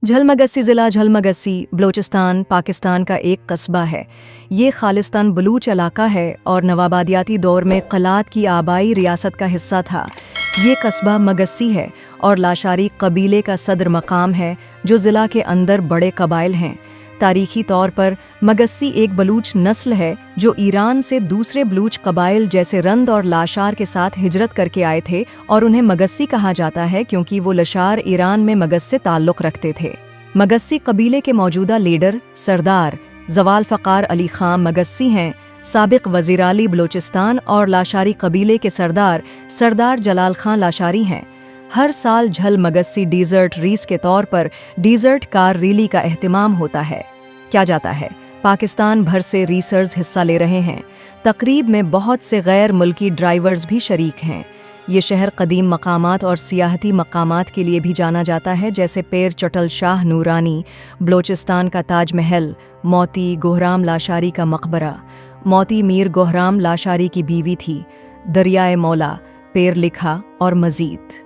झलमगस्सी ज़िला झलमगस्सी बलूचिस्तान पाकिस्तान का एक कस्बा है। ये खालिस्तान बलूच इलाका है और नवाबादियाती दौर में क़लात की आबाई रियासत का हिस्सा था। ये कस्बा मगस्सी है और लाशारी कबीले का सदर मकाम है जो ज़िला के अंदर बड़े कबाइल हैं। तारीखी तौर पर मगस्सी एक बलूच नस्ल है जो ईरान से दूसरे बलूच कबाइल जैसे रंद और लाशार के साथ हिजरत करके आए थे और उन्हें मगस्सी कहा जाता है क्योंकि वो लशार ईरान में मगस से ताल्लुक़ रखते थे। मगस्सी कबीले के मौजूदा लीडर सरदार ज़वाल फ़क़ार अली ख़ान मगस्सी हैं। साबिक़ वज़ीर-ए-आली बलूचिस्तान और लाशारी कबीले के सरदार जलाल ख़ान लाशारी हैं। हर साल झल मगस्सी डीज़र्ट रीस के तौर पर डीज़र्ट कार रैली का एहतमाम होता है क्या जाता है। पाकिस्तान भर से रीसर्स हिस्सा ले रहे हैं। तकरीब में बहुत से गैर मुल्की ड्राइवर्स भी शरीक हैं। ये शहर कदीम मकामात और सियाहती मकामात के लिए भी जाना जाता है जैसे पेर चटल शाह नूरानी, बलूचिस्तान का ताज महल, मोती गोहराम लाशारी का मकबरा। मोती मीर गोहराम लाशारी की बीवी थी। दरियाए मौला, पेर लिखा और मज़ीद।